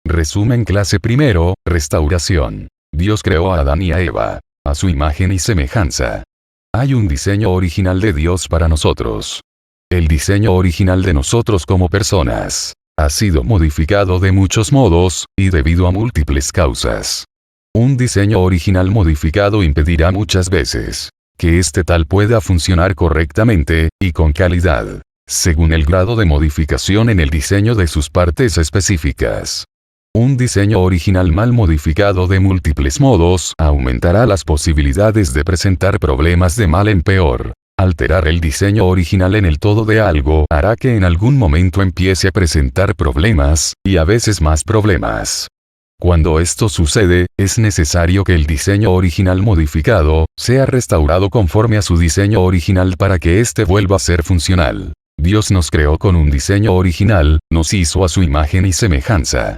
Resumen clase primero, restauración. Dios creó a Adán y a Eva, a su imagen y semejanza. Hay un diseño original de Dios para nosotros. El diseño original de nosotros como personas ha sido modificado de muchos modos, y debido a múltiples causas. Un diseño original modificado impedirá muchas veces que este tal pueda funcionar correctamente, y con calidad, según el grado de modificación en el diseño de sus partes específicas. Un diseño original mal modificado de múltiples modos aumentará las posibilidades de presentar problemas de mal en peor. Alterar el diseño original en el todo de algo hará que en algún momento empiece a presentar problemas, y a veces más problemas. Cuando esto sucede, es necesario que el diseño original modificado sea restaurado conforme a su diseño original para que éste vuelva a ser funcional. Dios nos creó con un diseño original, nos hizo a su imagen y semejanza.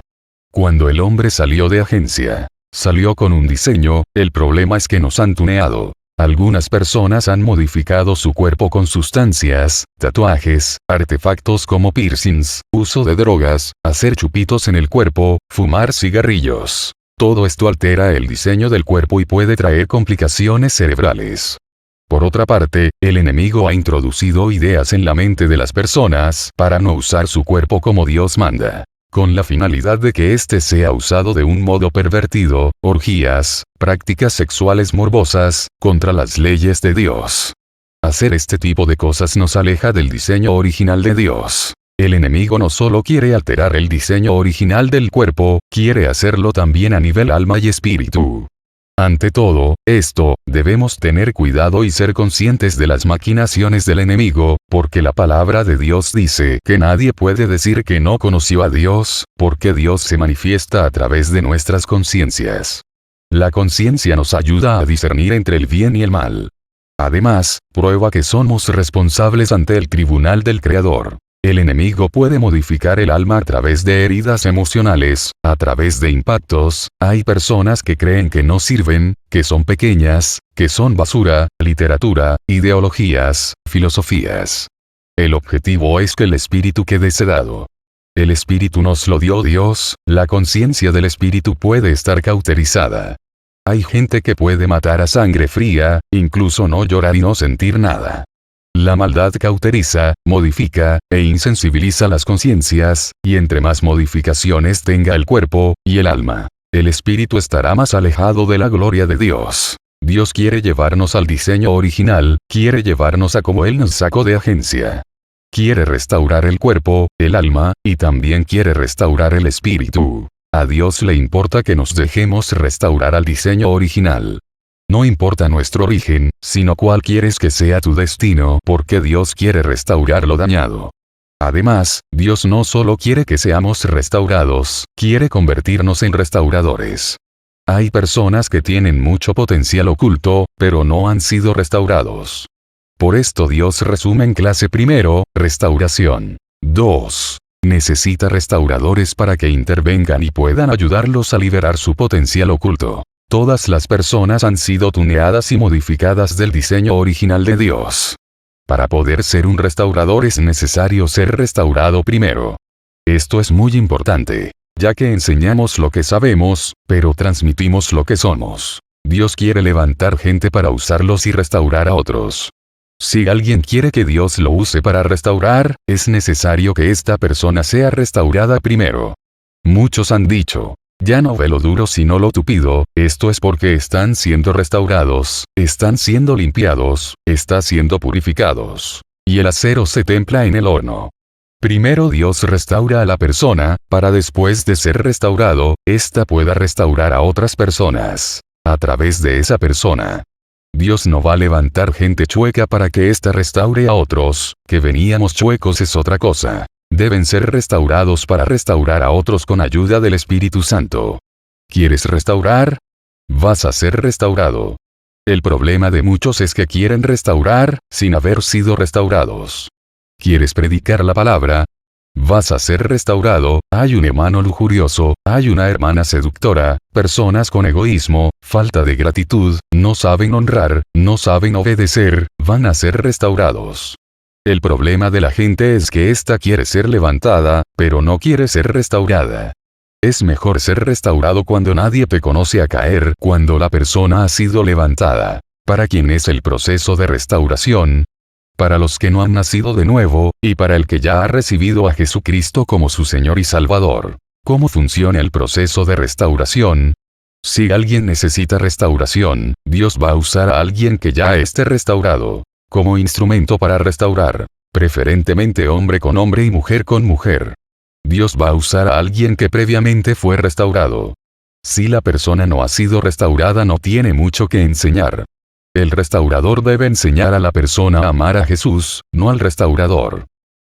Cuando el hombre salió de agencia, salió con un diseño, el problema es que nos han tuneado. Algunas personas han modificado su cuerpo con sustancias, tatuajes, artefactos como piercings, uso de drogas, hacer chupitos en el cuerpo, fumar cigarrillos. Todo esto altera el diseño del cuerpo y puede traer complicaciones cerebrales. Por otra parte, el enemigo ha introducido ideas en la mente de las personas para no usar su cuerpo como Dios manda, con la finalidad de que éste sea usado de un modo pervertido, orgías, prácticas sexuales morbosas, contra las leyes de Dios. Hacer este tipo de cosas nos aleja del diseño original de Dios. El enemigo no solo quiere alterar el diseño original del cuerpo, quiere hacerlo también a nivel alma y espíritu. Ante todo esto, debemos tener cuidado y ser conscientes de las maquinaciones del enemigo, porque la palabra de Dios dice que nadie puede decir que no conoció a Dios, porque Dios se manifiesta a través de nuestras conciencias. La conciencia nos ayuda a discernir entre el bien y el mal. Además, prueba que somos responsables ante el tribunal del Creador. El enemigo puede modificar el alma a través de heridas emocionales, a través de impactos. Hay personas que creen que no sirven, que son pequeñas, que son basura, literatura, ideologías, filosofías. El objetivo es que el espíritu quede sedado. El espíritu nos lo dio Dios, la conciencia del espíritu puede estar cauterizada. Hay gente que puede matar a sangre fría, incluso no llorar y no sentir nada. La maldad cauteriza, modifica, e insensibiliza las conciencias, y entre más modificaciones tenga el cuerpo, y el alma, el espíritu estará más alejado de la gloria de Dios. Dios quiere llevarnos al diseño original, quiere llevarnos a como Él nos sacó de agencia. Quiere restaurar el cuerpo, el alma, y también quiere restaurar el espíritu. A Dios le importa que nos dejemos restaurar al diseño original. No importa nuestro origen, sino cuál quieres que sea tu destino, porque Dios quiere restaurar lo dañado. Además, Dios no solo quiere que seamos restaurados, quiere convertirnos en restauradores. Hay personas que tienen mucho potencial oculto, pero no han sido restaurados. Por esto Dios resume en clase primero, restauración. 2. Necesita restauradores para que intervengan y puedan ayudarlos a liberar su potencial oculto. Todas las personas han sido tuneadas y modificadas del diseño original de Dios. Para poder ser un restaurador es necesario ser restaurado primero. Esto es muy importante, ya que enseñamos lo que sabemos, pero transmitimos lo que somos. Dios quiere levantar gente para usarlos y restaurar a otros. Si alguien quiere que Dios lo use para restaurar, es necesario que esta persona sea restaurada primero. Muchos han dicho: ya no ve lo duro sino lo tupido. Esto es porque están siendo restaurados, están siendo limpiados, están siendo purificados. Y el acero se templa en el horno. Primero Dios restaura a la persona, para después de ser restaurado, ésta pueda restaurar a otras personas. A través de esa persona. Dios no va a levantar gente chueca para que ésta restaure a otros, que veníamos chuecos es otra cosa. Deben ser restaurados para restaurar a otros con ayuda del Espíritu Santo. ¿Quieres restaurar? Vas a ser restaurado. El problema de muchos es que quieren restaurar, sin haber sido restaurados. ¿Quieres predicar la palabra? Vas a ser restaurado. Hay un hermano lujurioso, hay una hermana seductora, personas con egoísmo, falta de gratitud, no saben honrar, no saben obedecer, van a ser restaurados. El problema de la gente es que ésta quiere ser levantada, pero no quiere ser restaurada. Es mejor ser restaurado cuando nadie te conoce a caer cuando la persona ha sido levantada. ¿Para quién es el proceso de restauración? Para los que no han nacido de nuevo, y para el que ya ha recibido a Jesucristo como su Señor y Salvador. ¿Cómo funciona el proceso de restauración? Si alguien necesita restauración, Dios va a usar a alguien que ya esté restaurado, como instrumento para restaurar, preferentemente hombre con hombre y mujer con mujer. Dios va a usar a alguien que previamente fue restaurado. Si la persona no ha sido restaurada, no tiene mucho que enseñar. El restaurador debe enseñar a la persona a amar a Jesús, no al restaurador.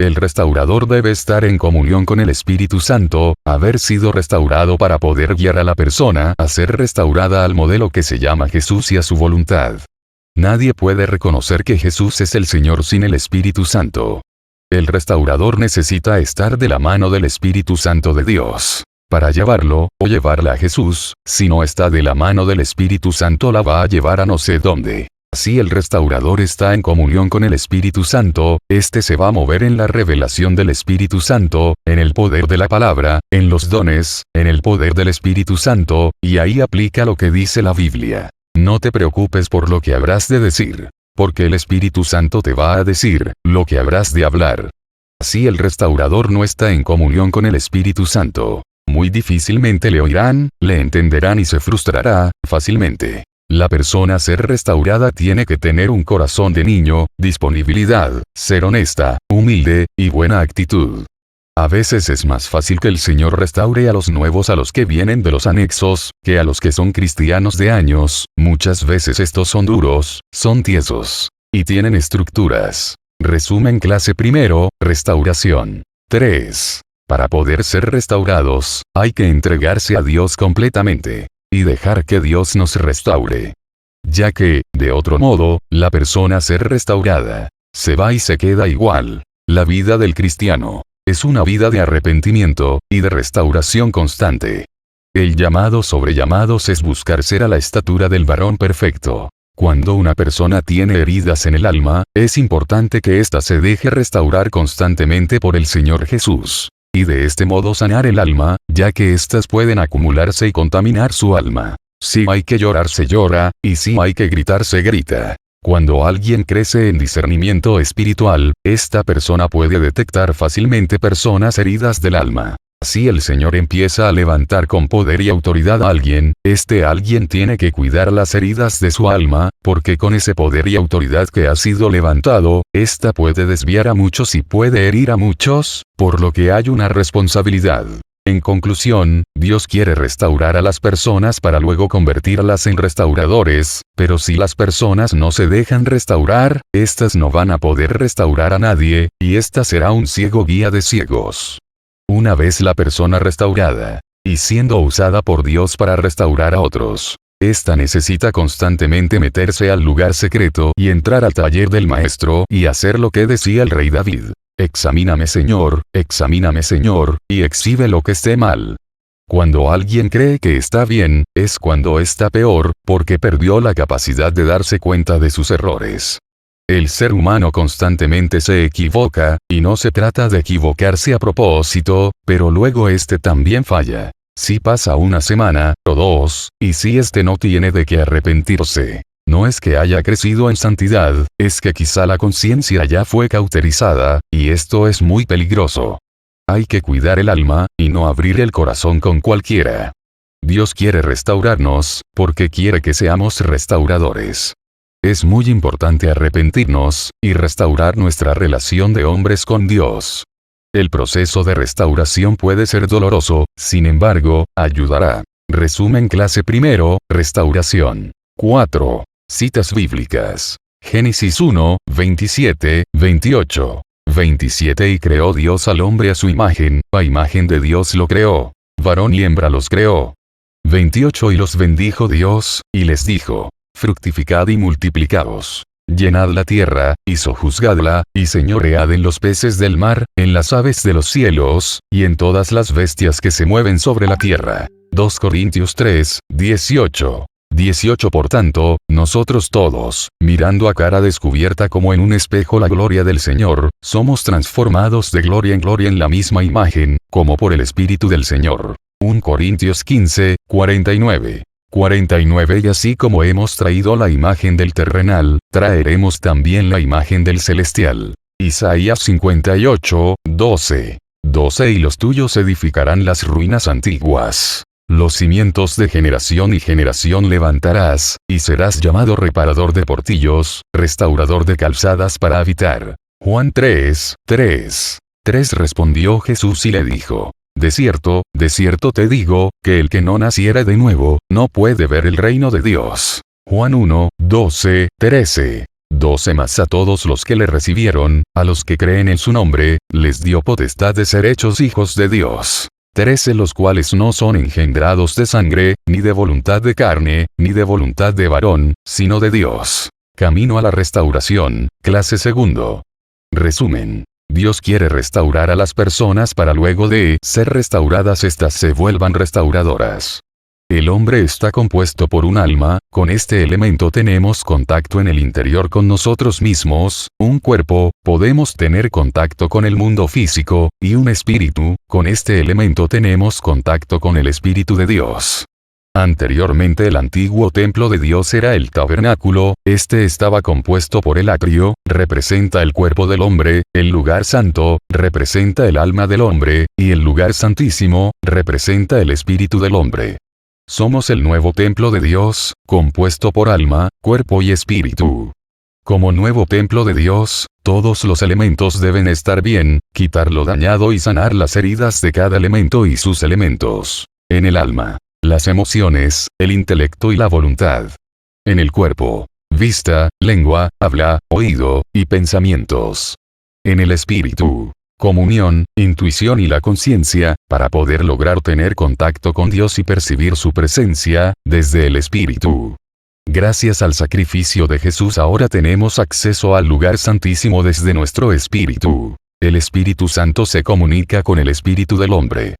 El restaurador debe estar en comunión con el Espíritu Santo, haber sido restaurado para poder guiar a la persona a ser restaurada al modelo que se llama Jesús y a su voluntad. Nadie puede reconocer que Jesús es el Señor sin el Espíritu Santo. El restaurador necesita estar de la mano del Espíritu Santo de Dios. Para llevarlo, o llevarla a Jesús, si no está de la mano del Espíritu Santo la va a llevar a no sé dónde. Si el restaurador está en comunión con el Espíritu Santo, éste se va a mover en la revelación del Espíritu Santo, en el poder de la palabra, en los dones, en el poder del Espíritu Santo, y ahí aplica lo que dice la Biblia. No te preocupes por lo que habrás de decir, porque el Espíritu Santo te va a decir lo que habrás de hablar. Si el restaurador no está en comunión con el Espíritu Santo, muy difícilmente le oirán, le entenderán y se frustrará fácilmente. La persona a ser restaurada tiene que tener un corazón de niño, disponibilidad, ser honesta, humilde, y buena actitud. A veces es más fácil que el Señor restaure a los nuevos a los que vienen de los anexos, que a los que son cristianos de años. Muchas veces estos son duros, son tiesos, y tienen estructuras. Resumen clase primero, restauración. 3. Para poder ser restaurados, hay que entregarse a Dios completamente, y dejar que Dios nos restaure. Ya que, de otro modo, la persona a ser restaurada, se va y se queda igual. La vida del cristiano es una vida de arrepentimiento, y de restauración constante. El llamado sobre llamados es buscar ser a la estatura del varón perfecto. Cuando una persona tiene heridas en el alma, es importante que ésta se deje restaurar constantemente por el Señor Jesús. Y de este modo sanar el alma, ya que éstas pueden acumularse y contaminar su alma. Si hay que llorar se llora, y si hay que gritar se grita. Cuando alguien crece en discernimiento espiritual, esta persona puede detectar fácilmente personas heridas del alma. Si el Señor empieza a levantar con poder y autoridad a alguien, este alguien tiene que cuidar las heridas de su alma, porque con ese poder y autoridad que ha sido levantado, ésta puede desviar a muchos y puede herir a muchos, por lo que hay una responsabilidad. En conclusión, Dios quiere restaurar a las personas para luego convertirlas en restauradores, pero si las personas no se dejan restaurar, éstas no van a poder restaurar a nadie, y ésta será un ciego guía de ciegos. Una vez la persona restaurada, y siendo usada por Dios para restaurar a otros, ésta necesita constantemente meterse al lugar secreto y entrar al taller del Maestro y hacer lo que decía el rey David. Examíname Señor, y exhibe lo que esté mal. Cuando alguien cree que está bien, es cuando está peor, porque perdió la capacidad de darse cuenta de sus errores. El ser humano constantemente se equivoca, y no se trata de equivocarse a propósito, pero luego este también falla. Si pasa una semana, o 2, y si este no tiene de qué arrepentirse. No es que haya crecido en santidad, es que quizá la conciencia ya fue cauterizada, y esto es muy peligroso. Hay que cuidar el alma, y no abrir el corazón con cualquiera. Dios quiere restaurarnos, porque quiere que seamos restauradores. Es muy importante arrepentirnos, y restaurar nuestra relación de hombres con Dios. El proceso de restauración puede ser doloroso, sin embargo, ayudará. Resumen clase primero, restauración. 4. Citas bíblicas. Génesis 1, 27, 28. 27 Y creó Dios al hombre a su imagen, a imagen de Dios lo creó. Varón y hembra los creó. 28 Y los bendijo Dios, y les dijo: fructificad y multiplicaos. Llenad la tierra, y sojuzgadla, y señoread en los peces del mar, en las aves de los cielos, y en todas las bestias que se mueven sobre la tierra. 2 Corintios 3, 18. 18 Por tanto, nosotros todos, mirando a cara descubierta como en un espejo la gloria del Señor, somos transformados de gloria en la misma imagen, como por el Espíritu del Señor. 1 Corintios 15, 49. 49 Y así como hemos traído la imagen del terrenal, traeremos también la imagen del celestial. Isaías 58, 12. 12 Y los tuyos edificarán las ruinas antiguas. Los cimientos de generación y generación levantarás, y serás llamado reparador de portillos, restaurador de calzadas para habitar. Juan 3, 3. 3 Respondió Jesús y le dijo: de cierto te digo, que el que no naciere de nuevo, no puede ver el reino de Dios. Juan 1, 12, 13. 12 Mas a todos los que le recibieron, a los que creen en su nombre, les dio potestad de ser hechos hijos de Dios. 13 Los cuales no son engendrados de sangre, ni de voluntad de carne, ni de voluntad de varón, sino de Dios. Camino a la restauración, clase segundo. Resumen. Dios quiere restaurar a las personas para luego de ser restauradas éstas se vuelvan restauradoras. El hombre está compuesto por un alma, con este elemento tenemos contacto en el interior con nosotros mismos, un cuerpo, podemos tener contacto con el mundo físico, y un espíritu, con este elemento tenemos contacto con el Espíritu de Dios. Anteriormente el antiguo templo de Dios era el tabernáculo, este estaba compuesto por el atrio, representa el cuerpo del hombre, el lugar santo, representa el alma del hombre, y el lugar santísimo, representa el espíritu del hombre. Somos el nuevo templo de Dios, compuesto por alma, cuerpo y espíritu. Como nuevo templo de Dios, todos los elementos deben estar bien, quitar lo dañado y sanar las heridas de cada elemento y sus elementos. En el alma, las emociones, el intelecto y la voluntad. En el cuerpo, vista, lengua, habla, oído, y pensamientos. En el espíritu, comunión, intuición y la conciencia, para poder lograr tener contacto con Dios y percibir su presencia, desde el espíritu. Gracias al sacrificio de Jesús ahora tenemos acceso al lugar santísimo desde nuestro espíritu. El Espíritu Santo se comunica con el espíritu del hombre.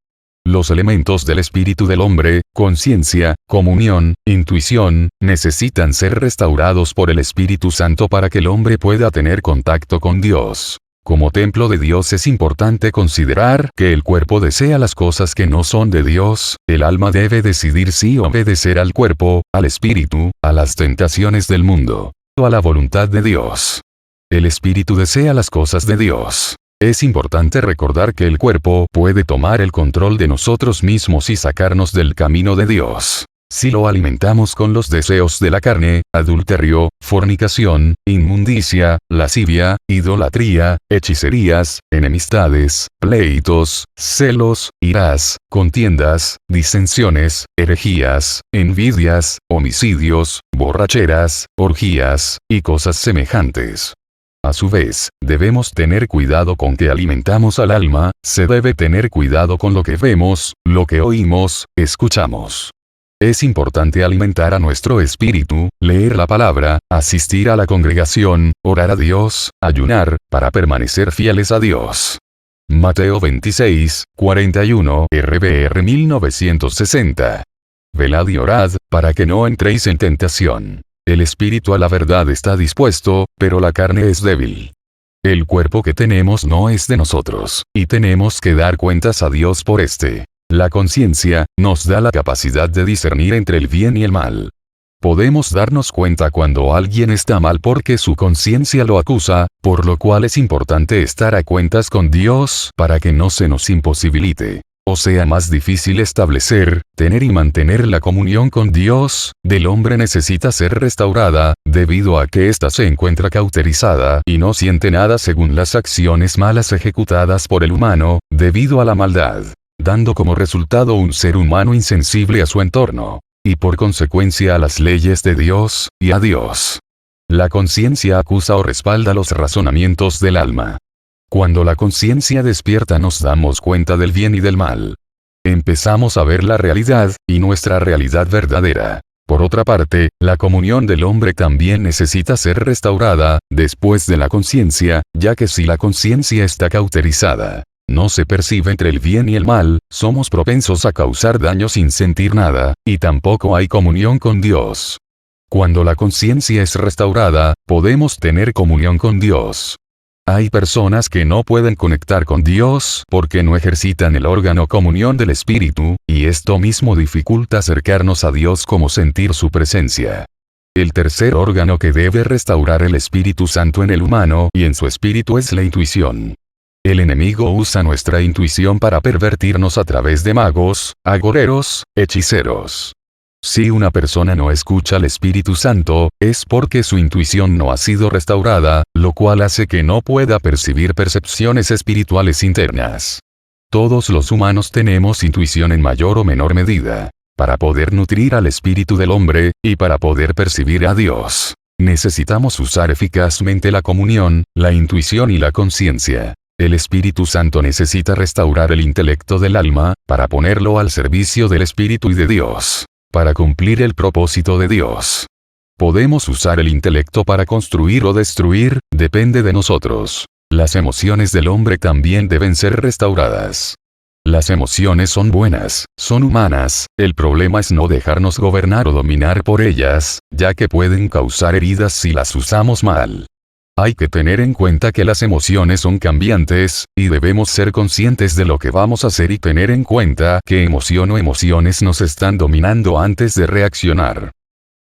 Los elementos del espíritu del hombre, conciencia, comunión, intuición, necesitan ser restaurados por el Espíritu Santo para que el hombre pueda tener contacto con Dios. Como templo de Dios es importante considerar que el cuerpo desea las cosas que no son de Dios, el alma debe decidir si obedecer al cuerpo, al espíritu, a las tentaciones del mundo, o a la voluntad de Dios. El espíritu desea las cosas de Dios. Es importante recordar que el cuerpo puede tomar el control de nosotros mismos y sacarnos del camino de Dios. Si lo alimentamos con los deseos de la carne, adulterio, fornicación, inmundicia, lascivia, idolatría, hechicerías, enemistades, pleitos, celos, iras, contiendas, disensiones, herejías, envidias, homicidios, borracheras, orgías, y cosas semejantes. A su vez, debemos tener cuidado con que alimentamos al alma, se debe tener cuidado con lo que vemos, lo que oímos, escuchamos. Es importante alimentar a nuestro espíritu, leer la palabra, asistir a la congregación, orar a Dios, ayunar, para permanecer fieles a Dios. Mateo 26, 41 RBR 1960. Velad y orad, para que no entréis en tentación. El espíritu a la verdad está dispuesto, pero la carne es débil. El cuerpo que tenemos no es de nosotros, y tenemos que dar cuentas a Dios por este. La conciencia nos da la capacidad de discernir entre el bien y el mal. Podemos darnos cuenta cuando alguien está mal porque su conciencia lo acusa, por lo cual es importante estar a cuentas con Dios para que no se nos imposibilite, o sea más difícil establecer, tener y mantener la comunión con Dios, del hombre necesita ser restaurada, debido a que ésta se encuentra cauterizada y no siente nada según las acciones malas ejecutadas por el humano, debido a la maldad, dando como resultado un ser humano insensible a su entorno, y por consecuencia a las leyes de Dios, y a Dios. La conciencia acusa o respalda los razonamientos del alma. Cuando la conciencia despierta nos damos cuenta del bien y del mal. Empezamos a ver la realidad, y nuestra realidad verdadera. Por otra parte, la comunión del hombre también necesita ser restaurada, después de la conciencia, ya que si la conciencia está cauterizada, no se percibe entre el bien y el mal, somos propensos a causar daño sin sentir nada, y tampoco hay comunión con Dios. Cuando la conciencia es restaurada, podemos tener comunión con Dios. Hay personas que no pueden conectar con Dios porque no ejercitan el órgano comunión del Espíritu, y esto mismo dificulta acercarnos a Dios como sentir su presencia. El tercer órgano que debe restaurar el Espíritu Santo en el humano y en su espíritu es la intuición. El enemigo usa nuestra intuición para pervertirnos a través de magos, agoreros, hechiceros. Si una persona no escucha al Espíritu Santo, es porque su intuición no ha sido restaurada, lo cual hace que no pueda percibir percepciones espirituales internas. Todos los humanos tenemos intuición en mayor o menor medida. Para poder nutrir al espíritu del hombre, y para poder percibir a Dios, necesitamos usar eficazmente la comunión, la intuición y la conciencia. El Espíritu Santo necesita restaurar el intelecto del alma, para ponerlo al servicio del Espíritu y de Dios. Para cumplir el propósito de Dios. Podemos usar el intelecto para construir o destruir, depende de nosotros. Las emociones del hombre también deben ser restauradas. Las emociones son buenas, son humanas, el problema es no dejarnos gobernar o dominar por ellas, ya que pueden causar heridas si las usamos mal. Hay que tener en cuenta que las emociones son cambiantes, y debemos ser conscientes de lo que vamos a hacer y tener en cuenta que emoción o emociones nos están dominando antes de reaccionar.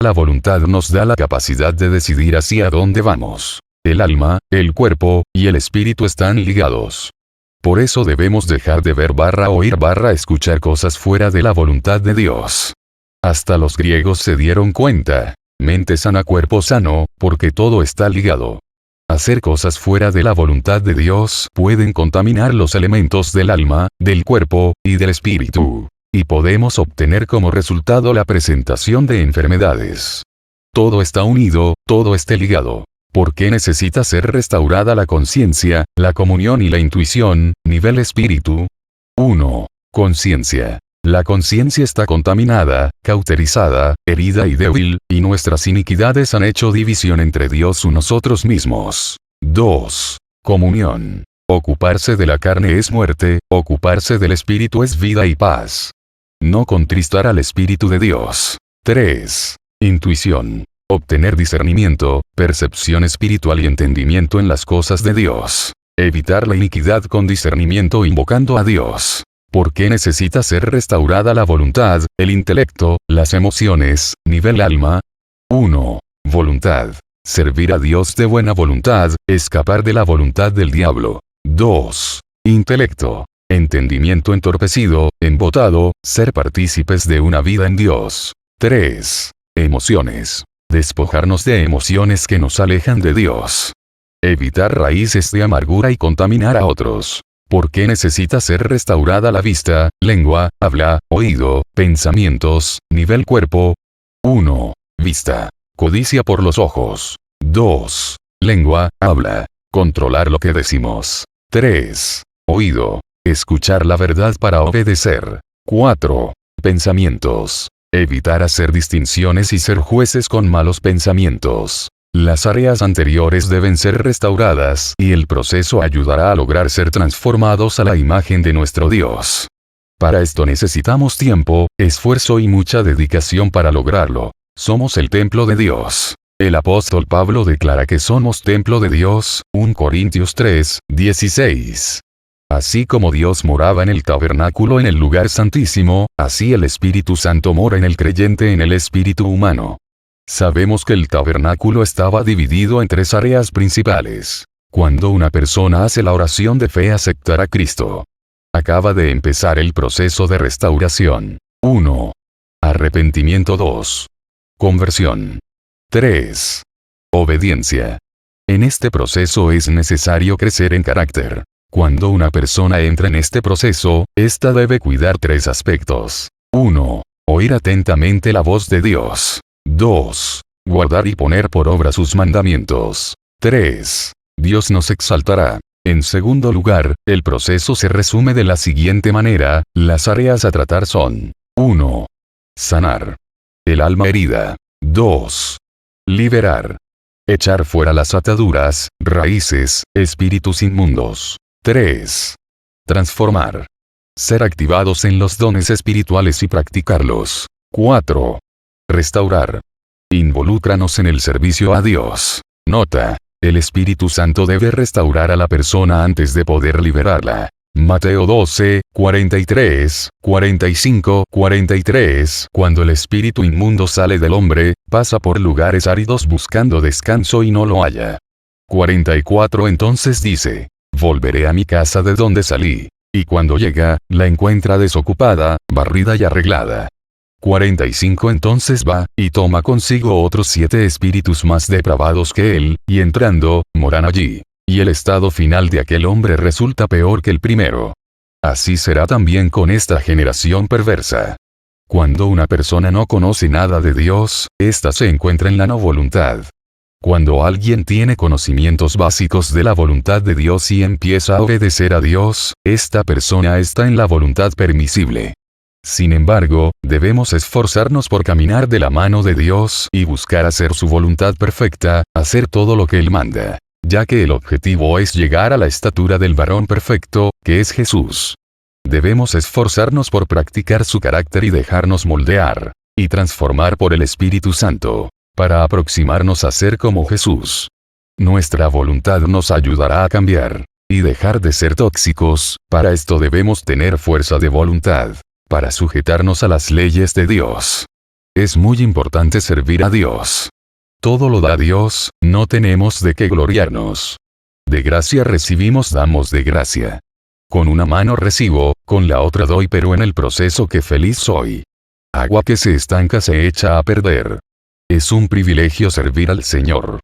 La voluntad nos da la capacidad de decidir hacia dónde vamos. El alma, el cuerpo, y el espíritu están ligados. Por eso debemos dejar de ver oír escuchar cosas fuera de la voluntad de Dios. Hasta los griegos se dieron cuenta. Mente sana, cuerpo sano, porque todo está ligado. Hacer cosas fuera de la voluntad de Dios pueden contaminar los elementos del alma, del cuerpo, y del espíritu. Y podemos obtener como resultado la presentación de enfermedades. Todo está unido, todo está ligado. ¿Por qué necesita ser restaurada la conciencia, la comunión y la intuición, nivel espíritu? 1. Conciencia. La conciencia está contaminada, cauterizada, herida y débil, y nuestras iniquidades han hecho división entre Dios y nosotros mismos. 2. Comunión. Ocuparse de la carne es muerte, ocuparse del espíritu es vida y paz. No contristar al espíritu de Dios. 3. Intuición. Obtener discernimiento, percepción espiritual y entendimiento en las cosas de Dios. Evitar la iniquidad con discernimiento invocando a Dios. ¿Por qué necesita ser restaurada la voluntad, el intelecto, las emociones, nivel alma? 1. Voluntad. Servir a Dios de buena voluntad, escapar de la voluntad del diablo. 2. Intelecto. Entendimiento entorpecido, embotado, ser partícipes de una vida en Dios. 3. Emociones. Despojarnos de emociones que nos alejan de Dios. Evitar raíces de amargura y contaminar a otros. ¿Por qué necesita ser restaurada la vista, lengua, habla, oído, pensamientos, nivel cuerpo? 1. Vista. Codicia por los ojos. 2. Lengua, habla. Controlar lo que decimos. 3. Oído. Escuchar la verdad para obedecer. 4. Pensamientos. Evitar hacer distinciones y ser jueces con malos pensamientos. Las áreas anteriores deben ser restauradas y el proceso ayudará a lograr ser transformados a la imagen de nuestro Dios. Para esto necesitamos tiempo, esfuerzo y mucha dedicación para lograrlo. Somos el templo de Dios. El apóstol Pablo declara que somos templo de Dios, 1 Corintios 3, 16. Así como Dios moraba en el tabernáculo en el lugar santísimo, así el Espíritu Santo mora en el creyente en el espíritu humano. Sabemos que el tabernáculo estaba dividido en 3 áreas principales. Cuando una persona hace la oración de fe aceptar a Cristo, acaba de empezar el proceso de restauración. 1. Arrepentimiento. 2. Conversión. 3. Obediencia. En este proceso es necesario crecer en carácter. Cuando una persona entra en este proceso, ésta debe cuidar 3 aspectos. 1. Oír atentamente la voz de Dios. 2. Guardar y poner por obra sus mandamientos. 3. Dios nos exaltará. En segundo lugar, el proceso se resume de la siguiente manera: las áreas a tratar son: 1. Sanar el alma herida. 2. Liberar. Echar fuera las ataduras, raíces, espíritus inmundos. 3. Transformar. Ser activados en los dones espirituales y practicarlos. 4. Restaurar. Involúcranos en el servicio a Dios. Nota. El Espíritu Santo debe restaurar a la persona antes de poder liberarla. Mateo 12, 43, 45, 43. Cuando el espíritu inmundo sale del hombre, pasa por lugares áridos buscando descanso y no lo halla. 44. Entonces dice: volveré a mi casa de donde salí. Y cuando llega, la encuentra desocupada, barrida y arreglada. 45. Entonces va, y toma consigo otros 7 espíritus más depravados que él, y entrando, moran allí. Y el estado final de aquel hombre resulta peor que el primero. Así será también con esta generación perversa. Cuando una persona no conoce nada de Dios, ésta se encuentra en la no voluntad. Cuando alguien tiene conocimientos básicos de la voluntad de Dios y empieza a obedecer a Dios, esta persona está en la voluntad permisible. Sin embargo, debemos esforzarnos por caminar de la mano de Dios y buscar hacer su voluntad perfecta, hacer todo lo que Él manda, ya que el objetivo es llegar a la estatura del varón perfecto, que es Jesús. Debemos esforzarnos por practicar su carácter y dejarnos moldear y transformar por el Espíritu Santo, para aproximarnos a ser como Jesús. Nuestra voluntad nos ayudará a cambiar y dejar de ser tóxicos. Para esto debemos tener fuerza de voluntad, para sujetarnos a las leyes de Dios. Es muy importante servir a Dios. Todo lo da Dios, no tenemos de qué gloriarnos. De gracia recibimos, damos de gracia. Con una mano recibo, con la otra doy, pero en el proceso que feliz soy. Agua que se estanca se echa a perder. Es un privilegio servir al Señor.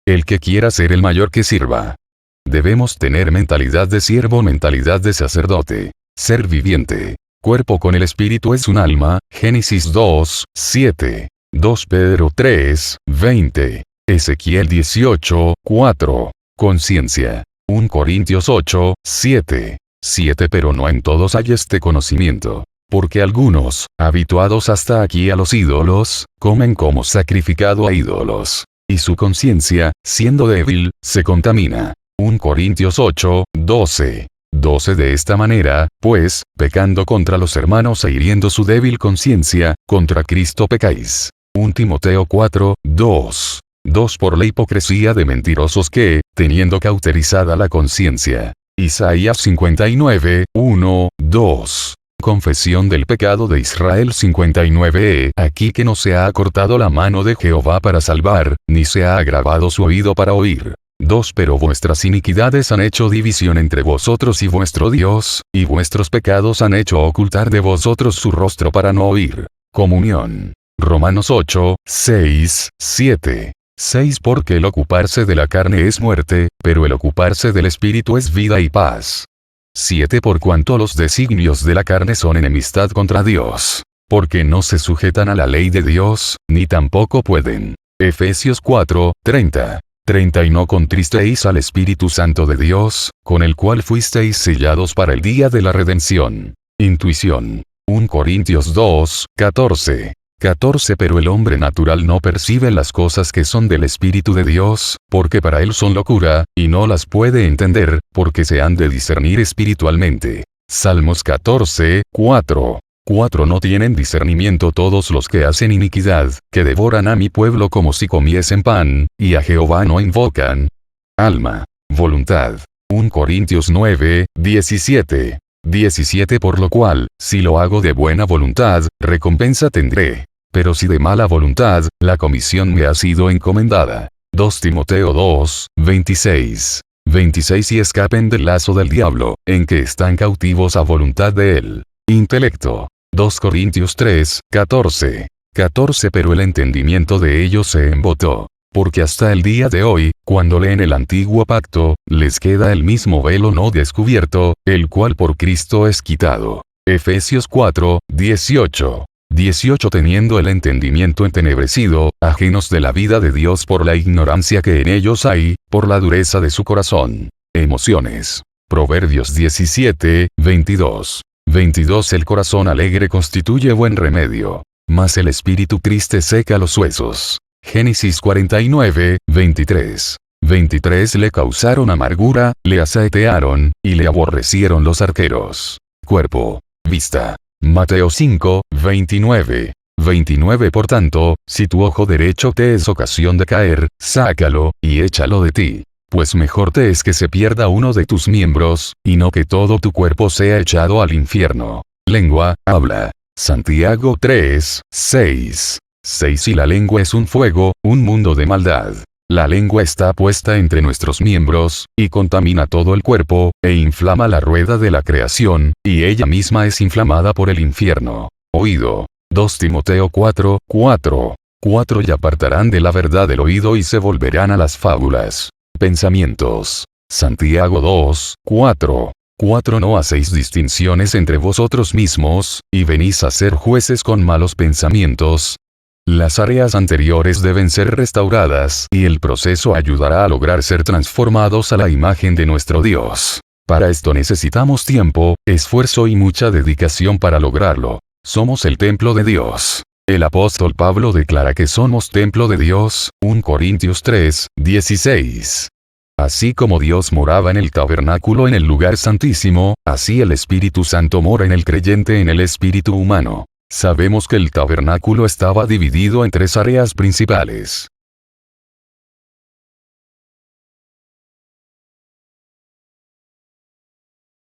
El que quiera ser el mayor que sirva. Debemos tener mentalidad de siervo, mentalidad de sacerdote, ser viviente. Cuerpo con el espíritu es un alma, Génesis 2, 7. 2 Pedro 3, 20. Ezequiel 18, 4. Conciencia. 1 Corintios 8, 7. 7. Pero no en todos hay este conocimiento. Porque algunos, habituados hasta aquí a los ídolos, comen como sacrificado a ídolos. Y su conciencia, siendo débil, se contamina. 1 Corintios 8, 12. 12. De esta manera, pues, pecando contra los hermanos e hiriendo su débil conciencia, contra Cristo pecáis. 1 Timoteo 4, 2. 2. Por la hipocresía de mentirosos que, teniendo cauterizada la conciencia. Isaías 59, 1, 2. Confesión del pecado de Israel 59. Aquí que no se ha acortado la mano de Jehová para salvar, ni se ha agravado su oído para oír. 2. Pero vuestras iniquidades han hecho división entre vosotros y vuestro Dios, y vuestros pecados han hecho ocultar de vosotros su rostro para no oír. Comunión. Romanos 8, 6, 7. 6. Porque el ocuparse de la carne es muerte, pero el ocuparse del espíritu es vida y paz. 7. Por cuanto los designios de la carne son enemistad contra Dios, porque no se sujetan a la ley de Dios, ni tampoco pueden. Efesios 4, 30. 30. Y no contristeis al Espíritu Santo de Dios, con el cual fuisteis sellados para el día de la redención. Intuición. 1 Corintios 2, 14. 14. Pero el hombre natural no percibe las cosas que son del Espíritu de Dios, porque para él son locura, y no las puede entender, porque se han de discernir espiritualmente. Salmos 14, 4. 4. No tienen discernimiento todos los que hacen iniquidad, que devoran a mi pueblo como si comiesen pan, y a Jehová no invocan. Alma. Voluntad. 1 Corintios 9, 17. 17. Por lo cual, si lo hago de buena voluntad, recompensa tendré. Pero si de mala voluntad, la comisión me ha sido encomendada. 2 Timoteo 2, 26. 26. Y escapen del lazo del diablo, en que están cautivos a voluntad de él. Intelecto. 2 Corintios 3, 14. 14. Pero el entendimiento de ellos se embotó. Porque hasta el día de hoy, cuando leen el antiguo pacto, les queda el mismo velo no descubierto, el cual por Cristo es quitado. Efesios 4, 18. 18. Teniendo el entendimiento entenebrecido, ajenos de la vida de Dios por la ignorancia que en ellos hay, por la dureza de su corazón. Emociones. Proverbios 17, 22. 22. El corazón alegre constituye buen remedio, mas el espíritu triste seca los huesos. Génesis 49, 23. 23. Le causaron amargura, le asaetearon, y le aborrecieron los arqueros. Cuerpo. Vista. Mateo 5, 29. 29 Por tanto, si tu ojo derecho te es ocasión de caer, sácalo, y échalo de ti. Pues mejor te es que se pierda uno de tus miembros, y no que todo tu cuerpo sea echado al infierno. Lengua, habla. Santiago 3, 6. 6 Y la lengua es un fuego, un mundo de maldad. La lengua está puesta entre nuestros miembros, y contamina todo el cuerpo, e inflama la rueda de la creación, y ella misma es inflamada por el infierno. Oído. 2 Timoteo 4, 4. 4 Y apartarán de la verdad el oído y se volverán a las fábulas. Pensamientos. Santiago 2, 4. 4 No hacéis distinciones entre vosotros mismos, y venís a ser jueces con malos pensamientos. Las áreas anteriores deben ser restauradas, y el proceso ayudará a lograr ser transformados a la imagen de nuestro Dios. Para esto necesitamos tiempo, esfuerzo y mucha dedicación para lograrlo. Somos el templo de Dios. El apóstol Pablo declara que somos templo de Dios, 1 Corintios 3, 16. Así como Dios moraba en el tabernáculo en el lugar santísimo, así el Espíritu Santo mora en el creyente en el espíritu humano. Sabemos que el tabernáculo estaba dividido en 3 áreas principales.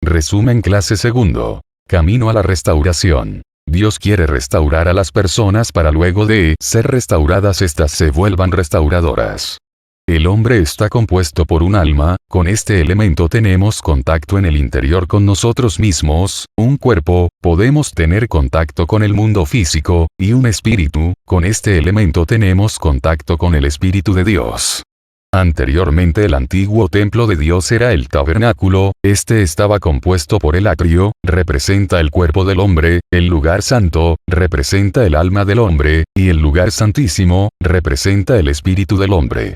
Resumen clase segundo. Camino a la restauración. Dios quiere restaurar a las personas para luego de ser restauradas éstas se vuelvan restauradoras. El hombre está compuesto por un alma, con este elemento tenemos contacto en el interior con nosotros mismos, un cuerpo, podemos tener contacto con el mundo físico, y un espíritu, con este elemento tenemos contacto con el Espíritu de Dios. Anteriormente el antiguo templo de Dios era el tabernáculo, este estaba compuesto por el atrio, representa el cuerpo del hombre, el lugar santo, representa el alma del hombre, y el lugar santísimo, representa el espíritu del hombre.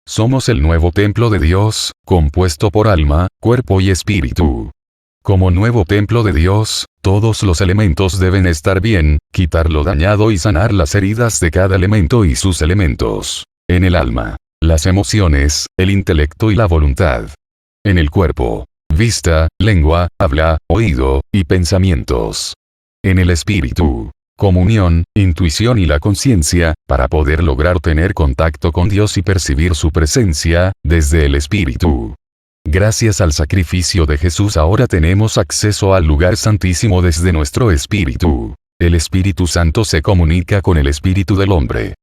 Somos el nuevo templo de Dios, compuesto por alma, cuerpo y espíritu. Como nuevo templo de Dios, todos los elementos deben estar bien, quitar lo dañado y sanar las heridas de cada elemento y sus elementos. En el alma, las emociones, el intelecto y la voluntad. En el cuerpo, vista, lengua, habla, oído, y pensamientos. En el espíritu, comunión, intuición y la conciencia, para poder lograr tener contacto con Dios y percibir su presencia, desde el espíritu. Gracias al sacrificio de Jesús ahora tenemos acceso al lugar santísimo desde nuestro espíritu. El Espíritu Santo se comunica con el espíritu del hombre.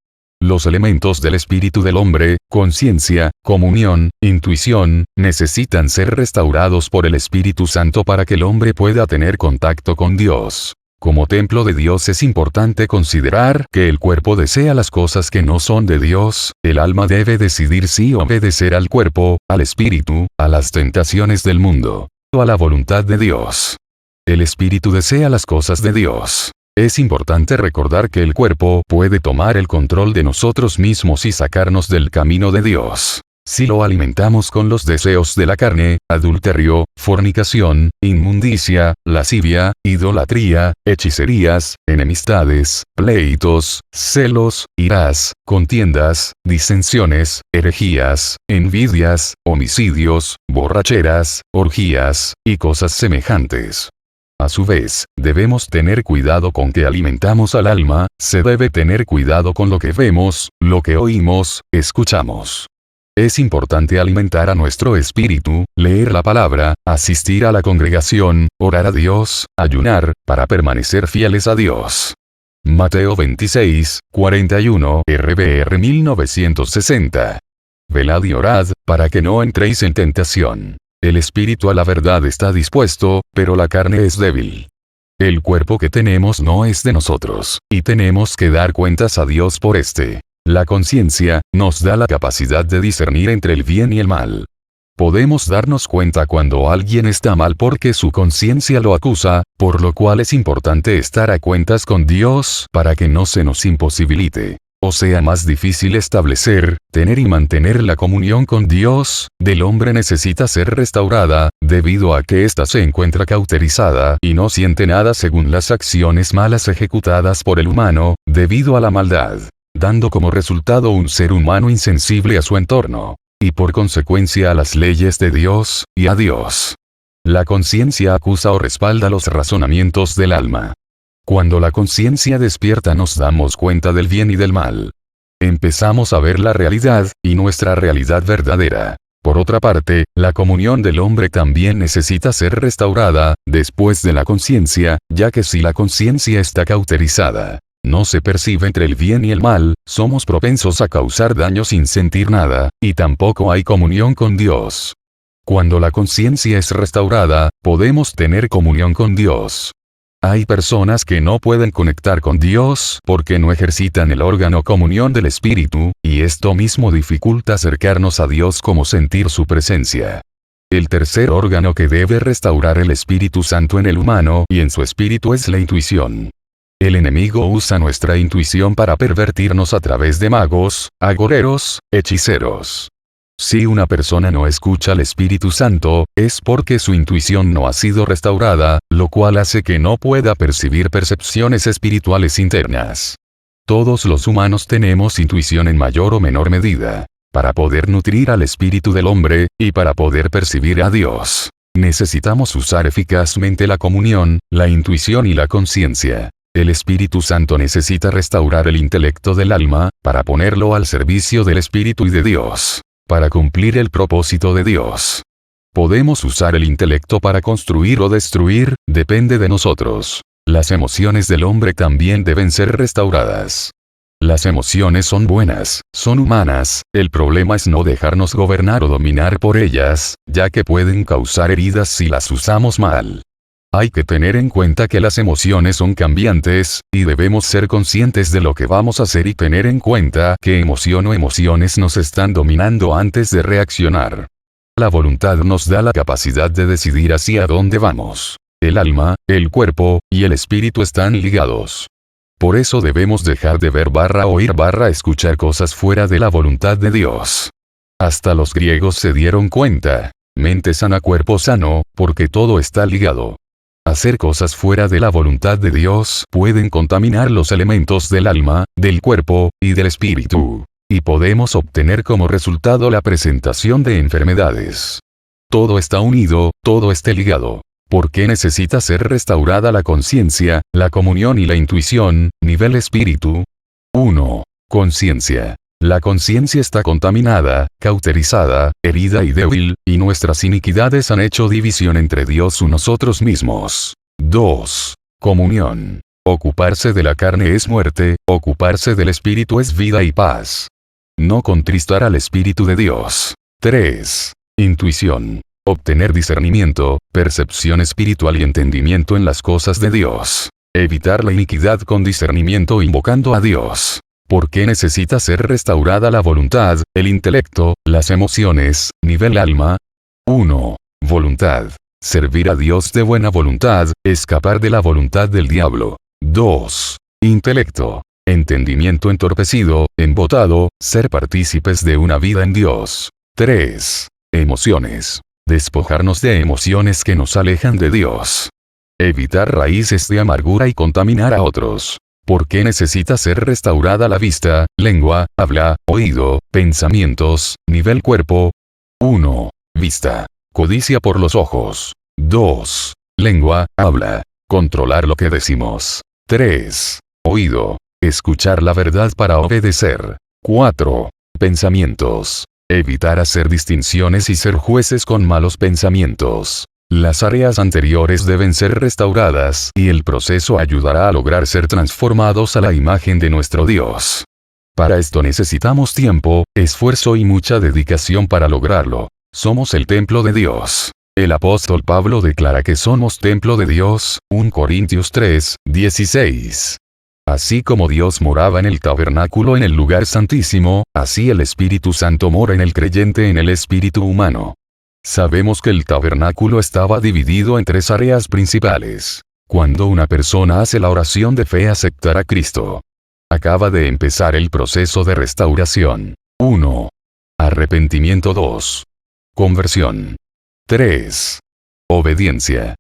Los elementos del espíritu del hombre, conciencia, comunión, intuición, necesitan ser restaurados por el Espíritu Santo para que el hombre pueda tener contacto con Dios. Como templo de Dios es importante considerar que el cuerpo desea las cosas que no son de Dios, el alma debe decidir si obedecer al cuerpo, al espíritu, a las tentaciones del mundo, o a la voluntad de Dios. El espíritu desea las cosas de Dios. Es importante recordar que el cuerpo puede tomar el control de nosotros mismos y sacarnos del camino de Dios. Si lo alimentamos con los deseos de la carne, adulterio, fornicación, inmundicia, lascivia, idolatría, hechicerías, enemistades, pleitos, celos, iras, contiendas, disensiones, herejías, envidias, homicidios, borracheras, orgías, y cosas semejantes. A su vez, debemos tener cuidado con que alimentamos al alma, se debe tener cuidado con lo que vemos, lo que oímos, escuchamos. Es importante alimentar a nuestro espíritu, leer la palabra, asistir a la congregación, orar a Dios, ayunar, para permanecer fieles a Dios. Mateo 26, 41, RBR 1960. Velad y orad, para que no entréis en tentación. El espíritu a la verdad está dispuesto, pero la carne es débil. El cuerpo que tenemos no es de nosotros, y tenemos que dar cuentas a Dios por este. La conciencia nos da la capacidad de discernir entre el bien y el mal. Podemos darnos cuenta cuando alguien está mal porque su conciencia lo acusa, por lo cual es importante estar a cuentas con Dios para que no se nos imposibilite, o sea más difícil establecer, tener y mantener la comunión con Dios, del hombre necesita ser restaurada, debido a que ésta se encuentra cauterizada y no siente nada según las acciones malas ejecutadas por el humano, debido a la maldad, dando como resultado un ser humano insensible a su entorno, y por consecuencia a las leyes de Dios, y a Dios. La conciencia acusa o respalda los razonamientos del alma. Cuando la conciencia despierta nos damos cuenta del bien y del mal. Empezamos a ver la realidad, y nuestra realidad verdadera. Por otra parte, la comunión del hombre también necesita ser restaurada, después de la conciencia, ya que si la conciencia está cauterizada, no se percibe entre el bien y el mal, somos propensos a causar daño sin sentir nada, y tampoco hay comunión con Dios. Cuando la conciencia es restaurada, podemos tener comunión con Dios. Hay personas que no pueden conectar con Dios porque no ejercitan el órgano comunión del Espíritu, y esto mismo dificulta acercarnos a Dios como sentir su presencia. El tercer órgano que debe restaurar el Espíritu Santo en el humano y en su espíritu es la intuición. El enemigo usa nuestra intuición para pervertirnos a través de magos, agoreros, hechiceros. Si una persona no escucha al Espíritu Santo, es porque su intuición no ha sido restaurada, lo cual hace que no pueda percibir percepciones espirituales internas. Todos los humanos tenemos intuición en mayor o menor medida. Para poder nutrir al espíritu del hombre, y para poder percibir a Dios, necesitamos usar eficazmente la comunión, la intuición y la conciencia. El Espíritu Santo necesita restaurar el intelecto del alma, para ponerlo al servicio del Espíritu y de Dios. Para cumplir el propósito de Dios. Podemos usar el intelecto para construir o destruir, depende de nosotros. Las emociones del hombre también deben ser restauradas. Las emociones son buenas, son humanas, el problema es no dejarnos gobernar o dominar por ellas, ya que pueden causar heridas si las usamos mal. Hay que tener en cuenta que las emociones son cambiantes, y debemos ser conscientes de lo que vamos a hacer y tener en cuenta qué emoción o emociones nos están dominando antes de reaccionar. La voluntad nos da la capacidad de decidir hacia dónde vamos. El alma, el cuerpo, y el espíritu están ligados. Por eso debemos dejar de ver oír escuchar cosas fuera de la voluntad de Dios. Hasta los griegos se dieron cuenta. Mente sana, cuerpo sano, porque todo está ligado. Hacer cosas fuera de la voluntad de Dios pueden contaminar los elementos del alma, del cuerpo, y del espíritu. Y podemos obtener como resultado la presentación de enfermedades. Todo está unido, todo está ligado. ¿Por qué necesita ser restaurada la conciencia, la comunión y la intuición, nivel espíritu? 1. Conciencia. La conciencia está contaminada, cauterizada, herida y débil, y nuestras iniquidades han hecho división entre Dios y nosotros mismos. 2. Comunión. Ocuparse de la carne es muerte, ocuparse del espíritu es vida y paz. No contristar al espíritu de Dios. 3. Intuición. Obtener discernimiento, percepción espiritual y entendimiento en las cosas de Dios. Evitar la iniquidad con discernimiento invocando a Dios. ¿Por qué necesita ser restaurada la voluntad, el intelecto, las emociones, nivel alma? 1. Voluntad. Servir a Dios de buena voluntad, escapar de la voluntad del diablo. 2. Intelecto. Entendimiento entorpecido, embotado, ser partícipes de una vida en Dios. 3. Emociones. Despojarnos de emociones que nos alejan de Dios. Evitar raíces de amargura y contaminar a otros. ¿Por qué necesita ser restaurada la vista, lengua, habla, oído, pensamientos, nivel cuerpo? 1. Vista. Codicia por los ojos. 2. Lengua, habla. Controlar lo que decimos. 3. Oído. Escuchar la verdad para obedecer. 4. Pensamientos. Evitar hacer distinciones y ser jueces con malos pensamientos. Las áreas anteriores deben ser restauradas y el proceso ayudará a lograr ser transformados a la imagen de nuestro Dios. Para esto necesitamos tiempo, esfuerzo y mucha dedicación para lograrlo. Somos el templo de Dios. El apóstol Pablo declara que somos templo de Dios, 1 Corintios 3, 16. Así como Dios moraba en el tabernáculo en el lugar santísimo, así el Espíritu Santo mora en el creyente en el espíritu humano. Sabemos que el tabernáculo estaba dividido en 3 áreas principales. Cuando una persona hace la oración de fe aceptar a Cristo, acaba de empezar el proceso de restauración. 1. Arrepentimiento. 2. Conversión. 3. Obediencia.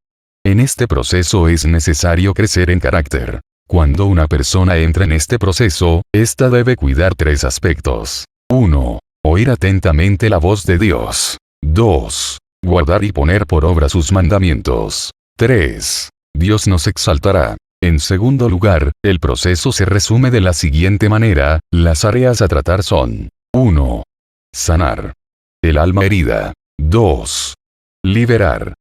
En este proceso es necesario crecer en carácter. Cuando una persona entra en este proceso, ésta debe cuidar 3 aspectos. 1. Oír atentamente la voz de Dios. 2. Guardar y poner por obra sus mandamientos. 3. Dios nos exaltará. En segundo lugar, el proceso se resume de la siguiente manera: las áreas a tratar son: 1. Sanar el alma herida. 2. Liberar.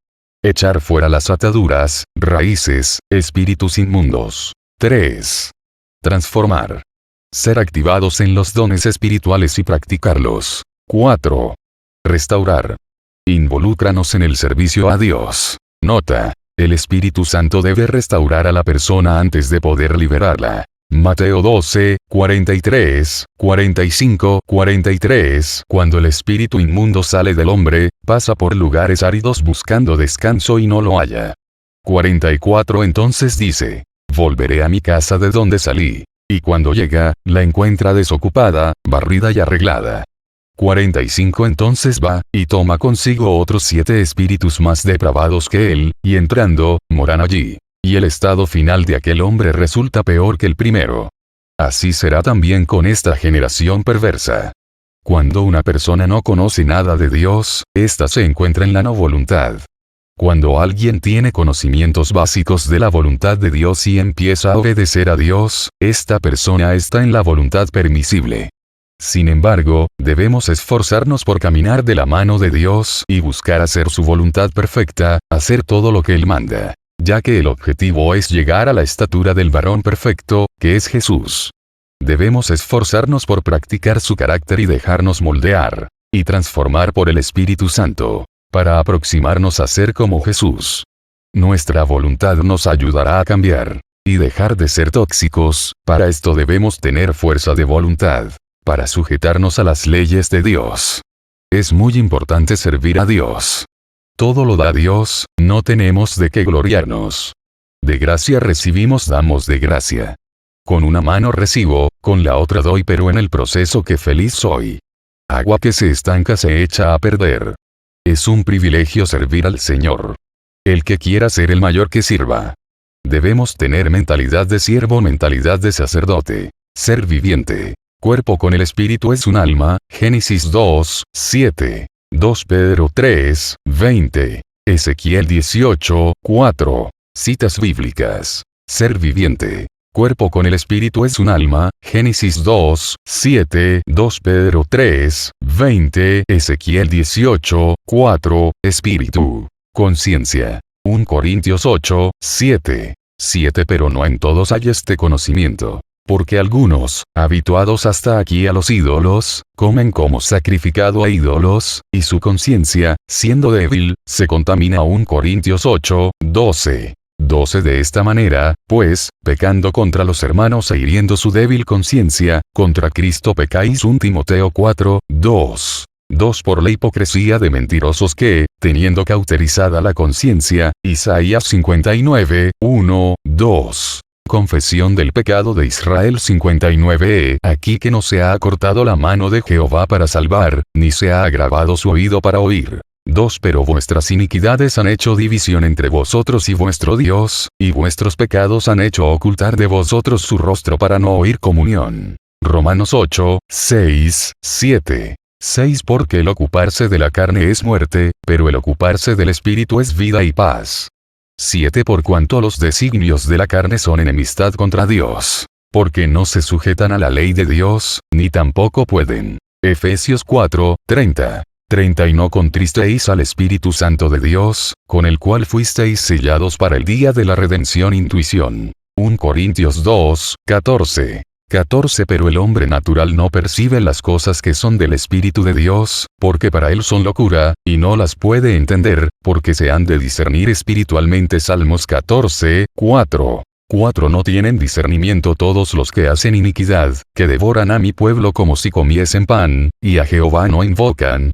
Echar fuera las ataduras, raíces, espíritus inmundos. 3. Transformar. Ser activados en los dones espirituales y practicarlos. 4. Restaurar. Involúcranos en el servicio a Dios. Nota: el Espíritu Santo debe restaurar a la persona antes de poder liberarla. Mateo 12, 43, 45, 43. Cuando el espíritu inmundo sale del hombre, pasa por lugares áridos buscando descanso y no lo halla. 44. Entonces dice: volveré a mi casa de donde salí. Y cuando llega, la encuentra desocupada, barrida y arreglada. 45. Entonces va, y toma consigo otros 7 espíritus más depravados que él, y entrando, moran allí. Y el estado final de aquel hombre resulta peor que el primero. Así será también con esta generación perversa. Cuando una persona no conoce nada de Dios, ésta se encuentra en la no voluntad. Cuando alguien tiene conocimientos básicos de la voluntad de Dios y empieza a obedecer a Dios, esta persona está en la voluntad permisible. Sin embargo, debemos esforzarnos por caminar de la mano de Dios y buscar hacer su voluntad perfecta, hacer todo lo que Él manda, ya que el objetivo es llegar a la estatura del varón perfecto, que es Jesús. Debemos esforzarnos por practicar su carácter y dejarnos moldear y transformar por el Espíritu Santo, para aproximarnos a ser como Jesús. Nuestra voluntad nos ayudará a cambiar y dejar de ser tóxicos. Para esto debemos tener fuerza de voluntad, para sujetarnos a las leyes de Dios. Es muy importante servir a Dios. Todo lo da Dios, no tenemos de qué gloriarnos. De gracia recibimos, damos de gracia. Con una mano recibo, con la otra doy, pero en el proceso que feliz soy. Agua que se estanca se echa a perder. Es un privilegio servir al Señor. El que quiera ser el mayor, que sirva. Debemos tener mentalidad de siervo, mentalidad de sacerdote, ser viviente. Cuerpo con el espíritu es un alma. Génesis 2, 7. 2 Pedro 3, 20. Ezequiel 18, 4. Citas bíblicas. Ser viviente. Cuerpo con el espíritu es un alma. Génesis 2, 7. 2 Pedro 3, 20. Ezequiel 18, 4. Espíritu. Conciencia. 1 Corintios 8, 7. 7. Pero no en todos hay este conocimiento. Porque algunos, habituados hasta aquí a los ídolos, comen como sacrificado a ídolos, y su conciencia, siendo débil, se contamina. 1 Corintios 8, 12. 12. De esta manera, pues, pecando contra los hermanos e hiriendo su débil conciencia, contra Cristo pecáis. 1 Timoteo 4, 2. 2. Por la hipocresía de mentirosos que, teniendo cauterizada la conciencia. Isaías 59, 1, 2. Confesión del pecado de Israel 59. Aquí que no se ha acortado la mano de Jehová para salvar, ni se ha agravado su oído para oír. 2. Pero vuestras iniquidades han hecho división entre vosotros y vuestro Dios, y vuestros pecados han hecho ocultar de vosotros su rostro para no oír comunión. Romanos 8, 6, 7. 6. Porque el ocuparse de la carne es muerte, pero el ocuparse del espíritu es vida y paz. 7. Por cuanto los designios de la carne son enemistad contra Dios, porque no se sujetan a la ley de Dios, ni tampoco pueden. Efesios 4, 30. 30. Y no contristeis al Espíritu Santo de Dios, con el cual fuisteis sellados para el día de la redención. Intuición. 1 Corintios 2, 14. 14. Pero el hombre natural no percibe las cosas que son del Espíritu de Dios, porque para él son locura, y no las puede entender, porque se han de discernir espiritualmente. Salmos 14, 4. 4. No tienen discernimiento todos los que hacen iniquidad, que devoran a mi pueblo como si comiesen pan, y a Jehová no invocan.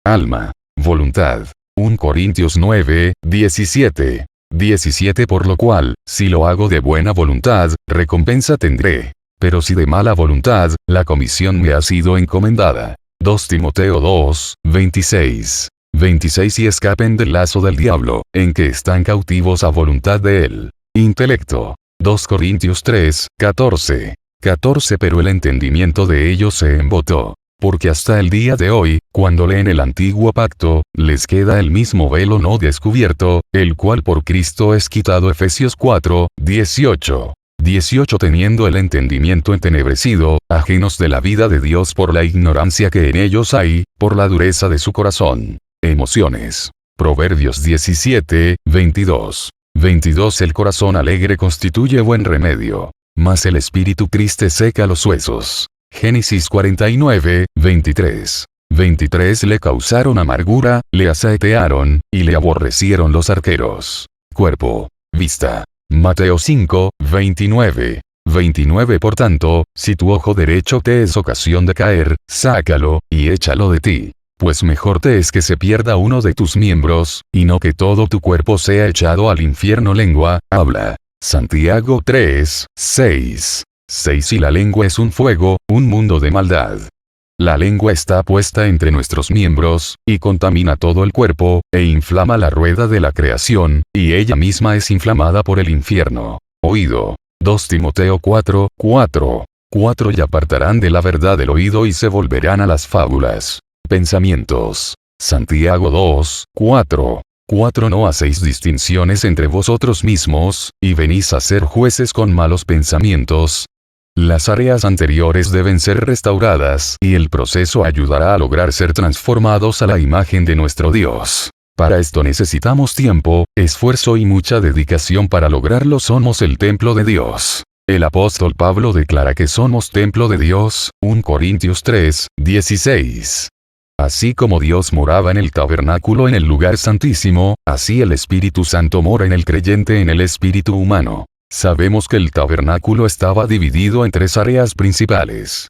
Alma. Voluntad. 1 Corintios 9, 17. 17. Por lo cual, si lo hago de buena voluntad, recompensa tendré. Pero si de mala voluntad, la comisión me ha sido encomendada. 2 Timoteo 2, 26. 26. Y escapen del lazo del diablo, en que están cautivos a voluntad de él. Intelecto. 2 Corintios 3, 14. 14. Pero el entendimiento de ellos se embotó, porque hasta el día de hoy, cuando leen el antiguo pacto, les queda el mismo velo no descubierto, el cual por Cristo es quitado. Efesios 4, 18. 18 Teniendo el entendimiento entenebrecido, ajenos de la vida de Dios por la ignorancia que en ellos hay, por la dureza de su corazón. Emociones. Proverbios 17, 22. 22 El corazón alegre constituye buen remedio, mas el espíritu triste seca los huesos. Génesis 49, 23. 23 Le causaron amargura, le asaetearon, y le aborrecieron los arqueros. Cuerpo. Vista. Mateo 5, 29. 29 Por tanto, si tu ojo derecho te es ocasión de caer, sácalo, y échalo de ti. Pues mejor te es que se pierda uno de tus miembros, y no que todo tu cuerpo sea echado al infierno. Lengua, habla. Santiago 3, 6. 6 Y la lengua es un fuego, un mundo de maldad. La lengua está puesta entre nuestros miembros, y contamina todo el cuerpo, e inflama la rueda de la creación, y ella misma es inflamada por el infierno. Oído. 2 Timoteo 4, 4. 4 Y apartarán de la verdad el oído y se volverán a las fábulas. Pensamientos. Santiago 2, 4. 4 No hacéis distinciones entre vosotros mismos, y venís a ser jueces con malos pensamientos. Las áreas anteriores deben ser restauradas, y el proceso ayudará a lograr ser transformados a la imagen de nuestro Dios. Para esto necesitamos tiempo, esfuerzo y mucha dedicación. Para lograrlo somos el templo de Dios. El apóstol Pablo declara que somos templo de Dios, 1 Corintios 3, 16. Así como Dios moraba en el tabernáculo en el lugar santísimo, así el Espíritu Santo mora en el creyente en el espíritu humano. Sabemos que el tabernáculo estaba dividido en tres áreas principales.